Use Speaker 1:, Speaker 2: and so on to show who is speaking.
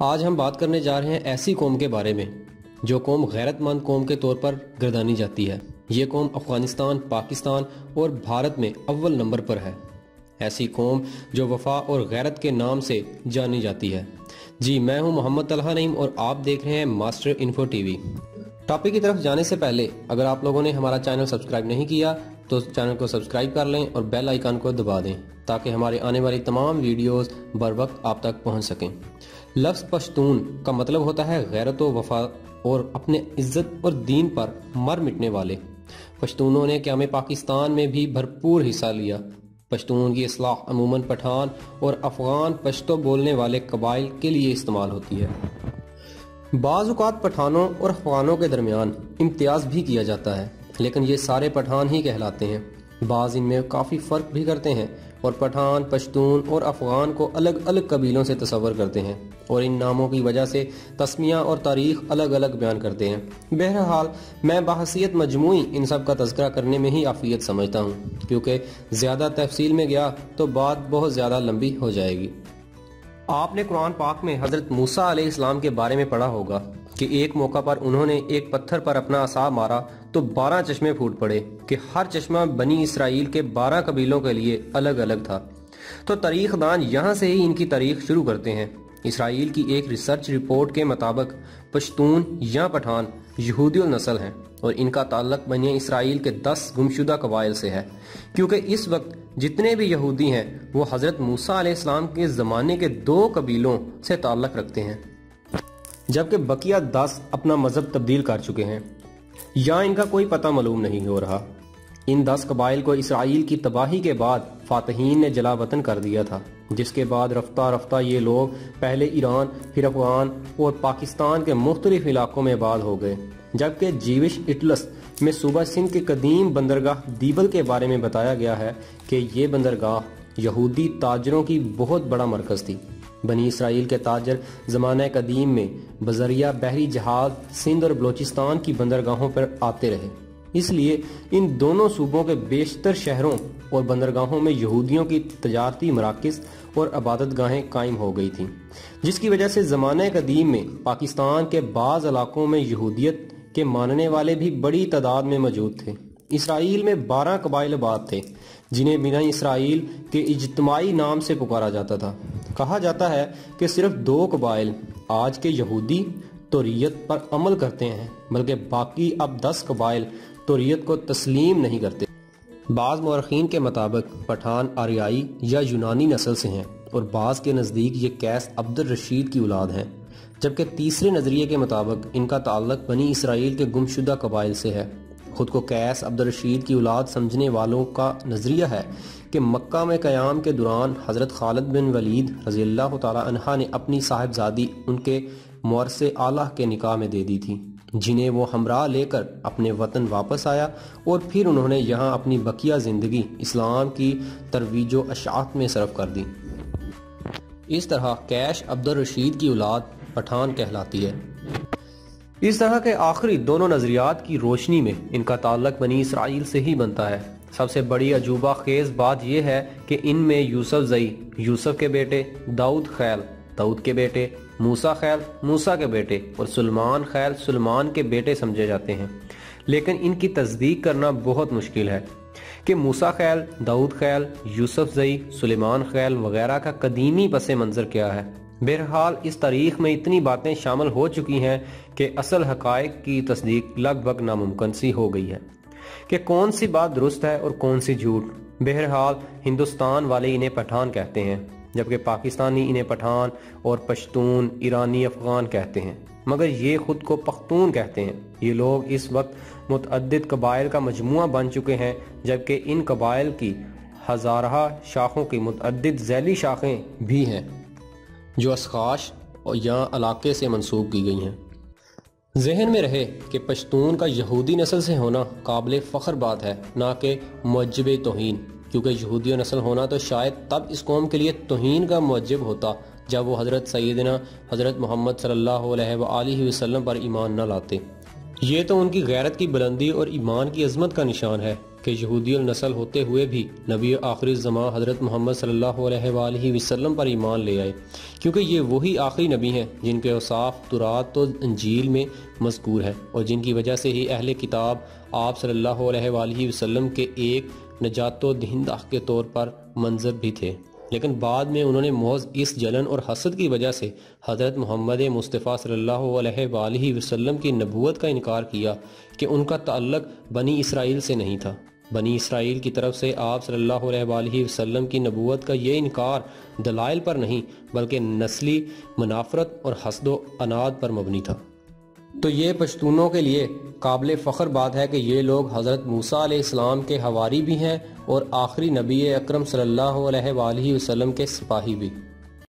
Speaker 1: آج ہم بات کرنے جا رہے ہیں ایسی قوم کے بارے میں جو قوم غیرت مند قوم کے طور پر گردانی جاتی ہے۔ یہ قوم افغانستان، پاکستان اور بھارت میں اول نمبر پر ہے۔ ایسی قوم جو وفا اور غیرت کے نام سے جانی جاتی ہے۔ جی میں ہوں محمد طلحہ نعیم اور آپ دیکھ رہے ہیں master info T V. Topic کی طرف جانے سے پہلے اگر آپ لوگوں نے ہمارا چینل سبسکرائب نہیں کیا تو چینل کو سبسکرائب کر لیں اور بیل آئیکن کو دبا دیں تاکہ ہمارے آنے والی تمام ویڈیوز بر وقت آپ تک پہنچ سکیں۔ لفظ پشتون کا مطلب ہوتا ہے غیرت و وفا اور اپنے عزت اور دین پر مر مٹنے والے۔ پشتونوں نے قیام پاکستان میں بھی بھرپور حصہ لیا۔ پشتون کی اصطلاح عموماً پٹھان اور افغان پشتو بولنے والے قبائل کے لیے استعمال ہوتی ہے۔ بعض اوقات پٹھانوں اور افغانوں کے درمیان امتیاز بھی کیا جاتا ہے، لیکن یہ سارے پٹھان ہی کہلاتے ہیں۔ بعض ان میں کافی فرق بھی کرتے ہیں اور پٹھان، پشتون اور افغان کو الگ الگ قبیلوں سے تصور کرتے ہیں اور ان ناموں کی وجہ سے تسمیہ اور تاریخ الگ الگ بیان کرتے ہیں۔ بہرحال میں بحیثیت مجموعی ان سب کا تذکرہ کرنے میں ہی عافیت سمجھتا ہوں، کیونکہ زیادہ تفصیل میں گیا تو بات بہت زیادہ لمبی ہو جائے گی۔ آپ نے قرآن پاک میں حضرت موسیٰ علیہ السلام کے بارے میں پڑھا ہوگا کہ ایک موقع پر انہوں نے ایک پتھر پر اپنا عصا مارا تو 12 چشمے پھوٹ پڑے کہ ہر چشمہ بنی اسرائیل کے 12 قبیلوں کے لیے الگ الگ تھا۔ تو تاریخ دان یہاں سے ہی ان کی تاریخ شروع کرتے ہیں۔ اسرائیل کی ایک ریسرچ رپورٹ کے مطابق پشتون یا پٹھان یہودی النسل ہیں اور ان کا تعلق بنی اسرائیل کے 10 گمشدہ قبائل سے ہے، کیونکہ اس وقت جتنے بھی یہودی ہیں وہ حضرت موسیٰ علیہ السلام کے زمانے کے 2 قبیلوں سے تعلق رکھتے ہیں، جبکہ بقیہ 10 اپنا مذہب تبدیل کر چکے ہیں یا ان کا کوئی پتہ معلوم نہیں ہو رہا۔ ان 10 قبائل کو اسرائیل کی تباہی کے بعد فاتحین نے جلا وطن کر دیا تھا، جس کے بعد رفتہ رفتہ یہ لوگ پہلے ایران، پھر افغان اور پاکستان کے مختلف علاقوں میں آباد ہو گئے، جبکہ جیوش اٹلس میں صوبہ سندھ کے قدیم بندرگاہ دیبل کے بارے میں بتایا گیا ہے کہ یہ بندرگاہ یہودی تاجروں کی بہت بڑا مرکز تھی۔ بنی اسرائیل کے تاجر زمانہ قدیم میں بذریعہ بحری جہاز سندھ اور بلوچستان کی بندرگاہوں پر آتے رہے، اس لیے ان دونوں صوبوں کے بیشتر شہروں اور بندرگاہوں میں یہودیوں کی تجارتی مراکز اور عبادت گاہیں قائم ہو گئی تھیں، جس کی وجہ سے زمانہ قدیم میں پاکستان کے بعض علاقوں میں یہودیت کے ماننے والے بھی بڑی تعداد میں موجود تھے۔ اسرائیل میں 12 قبائل آباد تھے جنہیں بنی اسرائیل کے اجتماعی نام سے پکارا جاتا تھا۔ کہا جاتا ہے کہ صرف 2 قبائل آج کے یہودی توریت پر عمل کرتے ہیں، بلکہ باقی اب 10 قبائل توریت کو تسلیم نہیں کرتے۔ بعض مورخین کے مطابق پٹھان آریائی یا یونانی نسل سے ہیں اور بعض کے نزدیک یہ قیس عبد الرشید کی اولاد ہیں، جبکہ تیسرے نظریے کے مطابق ان کا تعلق بنی اسرائیل کے گمشدہ قبائل سے ہے۔ خود کو قیس عبد الرشید کی اولاد سمجھنے والوں کا نظریہ ہے کہ مکہ میں قیام کے دوران حضرت خالد بن ولید رضی اللہ تعالی عنہ نے اپنی صاحبزادی ان کے مورث اعلیٰ کے نکاح میں دے دی تھی، جنہیں وہ ہمراہ لے کر اپنے وطن واپس آیا اور پھر انہوں نے یہاں اپنی بقیہ زندگی اسلام کی ترویج و اشاعت میں صرف کر دی۔ اس طرح قیس عبد الرشید کی اولاد پٹھان کہلاتی ہے۔ اس طرح کے آخری دونوں نظریات کی روشنی میں ان کا تعلق بنی اسرائیل سے ہی بنتا ہے۔ سب سے بڑی عجوبہ خیز بات یہ ہے کہ ان میں یوسف زئی، یوسف کے بیٹے، داؤد خیل، داؤد کے بیٹے، موسیٰ خیل، موسیٰ کے بیٹے اور سلمان خیل، سلمان کے بیٹے سمجھے جاتے ہیں، لیکن ان کی تصدیق کرنا بہت مشکل ہے کہ موسیٰ خیل، داؤد خیل، یوسف زئی، سلیمان خیل وغیرہ کا قدیمی پس منظر کیا ہے۔ بہرحال اس تاریخ میں اتنی باتیں شامل ہو چکی ہیں کہ اصل حقائق کی تصدیق لگ بھگ ناممکن سی ہو گئی ہے کہ کون سی بات درست ہے اور کون سی جھوٹ۔ بہرحال ہندوستان والے انہیں پٹھان کہتے ہیں، جبکہ پاکستانی انہیں پٹھان اور پشتون، ایرانی، افغان کہتے ہیں، مگر یہ خود کو پختون کہتے ہیں۔ یہ لوگ اس وقت متعدد قبائل کا مجموعہ بن چکے ہیں، جبکہ ان قبائل کی ہزارہ شاخوں کی متعدد ذیلی شاخیں بھی ہیں جو اسخاش یا علاقے سے منسوب کی گئی ہیں۔ ذہن میں رہے کہ پشتون کا یہودی نسل سے ہونا قابل فخر بات ہے، نہ کہ موجب توہین، کیونکہ یہودی نسل ہونا تو شاید تب اس قوم کے لیے توہین کا موجب ہوتا جب وہ حضرت سیدنا حضرت محمد صلی اللہ علیہ وآلہ وسلم پر ایمان نہ لاتے۔ یہ تو ان کی غیرت کی بلندی اور ایمان کی عظمت کا نشان ہے کہ یہودی النسل ہوتے ہوئے بھی نبی آخری زمان حضرت محمد صلی اللہ علیہ وآلہ وسلم پر ایمان لے آئے، کیونکہ یہ وہی آخری نبی ہیں جن کے اوصاف تورات و انجیل میں مذکور ہیں، اور جن کی وجہ سے ہی اہل کتاب آپ صلی اللہ علیہ وآلہ وسلم کے ایک نجات و دہندہ کے طور پر منظر بھی تھے۔ لیکن بعد میں انہوں نے محض اس جلن اور حسد کی وجہ سے حضرت محمد مصطفیٰ صلی اللہ علیہ وآلہ وسلم کی نبوت کا انکار کیا کہ ان کا تعلق بنی اسرائیل سے نہیں تھا۔ بنی اسرائیل کی طرف سے آپ صلی اللہ علیہ وآلہ وسلم کی نبوت کا یہ انکار دلائل پر نہیں بلکہ نسلی منافرت اور حسد و عناد پر مبنی تھا۔ تو یہ پشتونوں کے لیے قابل فخر بات ہے کہ یہ لوگ حضرت موسیٰ علیہ السلام کے حواری بھی ہیں اور آخری نبی اکرم صلی اللہ علیہ وآلہ وسلم کے سپاہی بھی۔